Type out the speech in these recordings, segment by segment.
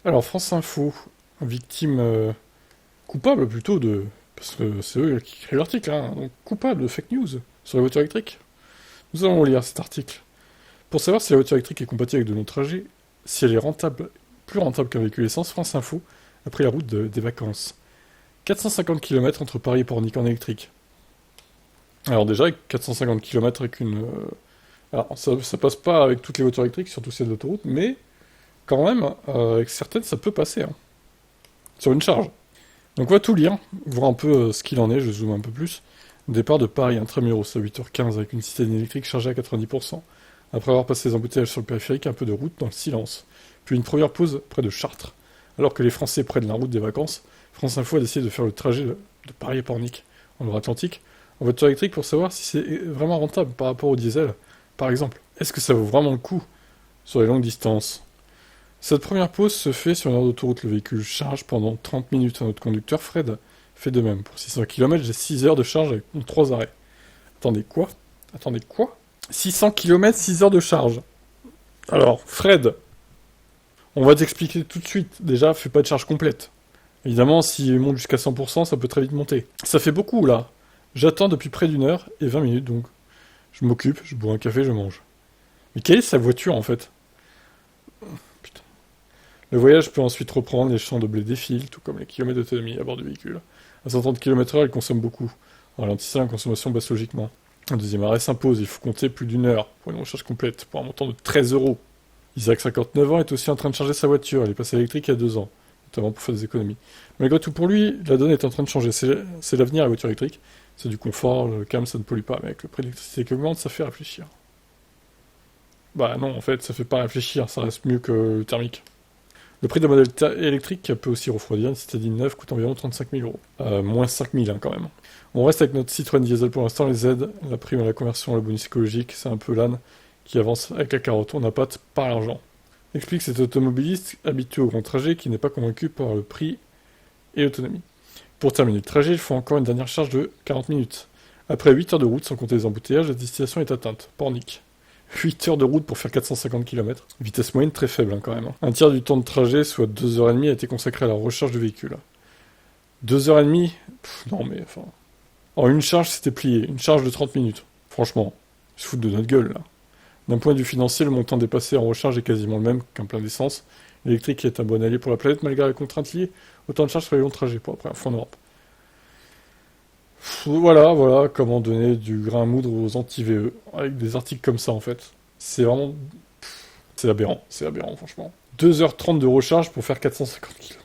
Alors, France Info, victime coupable plutôt de... Parce que c'est eux qui créent l'article, hein, donc coupable de fake news sur les voitures électriques. Nous allons lire cet article. Pour savoir si la voiture électrique est compatible avec de longs trajets, si elle est rentable, plus rentable qu'un véhicule essence, France Info a pris la route des vacances. 450 km entre Paris et Pornic en électrique. Alors déjà, avec 450 km avec une... alors, ça passe pas avec toutes les voitures électriques, surtout celles d'autoroute, mais quand même, avec certaines, ça peut passer, hein, sur une charge. Donc on va tout lire, voir un peu ce qu'il en est, je zoome un peu plus. Départ de Paris, intramuros, à 8h15, avec une citadine électrique chargée à 90%. Après avoir passé les embouteillages sur le périphérique, un peu de route dans le silence. Puis une première pause près de Chartres. Alors que les Français prennent la route des vacances, France Info a décidé de faire le trajet de Paris à Pornic, en Loire-Atlantique, en voiture électrique pour savoir si c'est vraiment rentable par rapport au diesel. Par exemple, est-ce que ça vaut vraiment le coup sur les longues distances? Cette première pause se fait sur une heure d'autoroute. Le véhicule charge pendant 30 minutes. Notre conducteur, Fred, fait de même. Pour 600 km, j'ai 6 heures de charge avec 3 arrêts. Attendez, quoi? Attendez, quoi? 600 km, 6 heures de charge. Alors, Fred, on va t'expliquer tout de suite. Déjà, fais pas de charge complète. Évidemment, s'il monte jusqu'à 100%, ça peut très vite monter. Ça fait beaucoup, là. J'attends depuis près d'une heure et 20 minutes, donc je m'occupe, je bois un café, je mange. Mais quelle est sa voiture, en fait? Putain. Le voyage peut ensuite reprendre, les champs de blé défilent, tout comme les kilomètres d'autonomie à bord du véhicule. À 130 km/h, il consomme beaucoup. En ralentissant, la consommation baisse logiquement. Un deuxième arrêt s'impose, il faut compter plus d'une heure pour une recharge complète, pour un montant de 13 euros. Isaac, 59 ans, est aussi en train de charger sa voiture. Elle est passée électrique il y a 2 ans, notamment pour faire des économies. Malgré tout, pour lui, la donne est en train de changer. C'est l'avenir, la voiture électrique. C'est du confort, le calme, ça ne pollue pas. Mais avec le prix de l'électricité qui augmente, ça fait réfléchir. Bah non, en fait, ça fait pas réfléchir, ça reste mieux que le thermique. Le prix d'un modèle électrique peut aussi refroidir. Une citadine neuve coûte environ 35 000 euros. Moins 5 000 hein, quand même. On reste avec notre Citroën diesel pour l'instant. Les aides, la prime à la conversion, le bonus écologique, c'est un peu l'âne qui avance avec la carotte. On n'a pas par l'argent. Explique cet automobiliste habitué au grand trajet qui n'est pas convaincu par le prix et l'autonomie. Pour terminer le trajet, il faut encore une dernière charge de 40 minutes. Après 8 heures de route, sans compter les embouteillages, la destination est atteinte. Pornic. 8 heures de route pour faire 450 km. Vitesse moyenne très faible hein, quand même. Un tiers du temps de trajet, soit 2h30, a été consacré à la recharge du véhicule. 2h30 non mais enfin... En une charge, c'était plié. Une charge de 30 minutes. Franchement, ils se foutent de notre gueule là. D'un point de vue financier, le montant dépassé en recharge est quasiment le même qu'un plein d'essence. L'électrique est un bon allié pour la planète malgré les contraintes liées au temps de charge sur les longs trajets pour après un fond d'Europe. Voilà comment donner du grain à moudre aux anti-VE, avec des articles comme ça en fait. C'est vraiment... c'est aberrant franchement. 2h30 de recharge pour faire 450 km.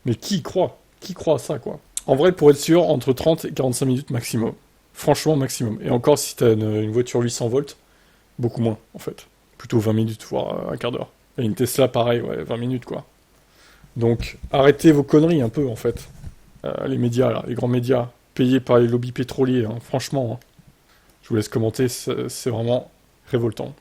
Mais qui y croit? Qui croit à ça quoi? En vrai, pour être sûr, entre 30 et 45 minutes maximum. Franchement, maximum. Et encore si t'as une voiture 800 volts, beaucoup moins en fait. Plutôt 20 minutes, voire un quart d'heure. Et une Tesla, pareil, ouais, 20 minutes quoi. Donc, arrêtez vos conneries un peu en fait. Les médias là, les grands médias, payés par les lobbies pétroliers, hein, franchement. Hein. Je vous laisse commenter, c'est vraiment révoltant.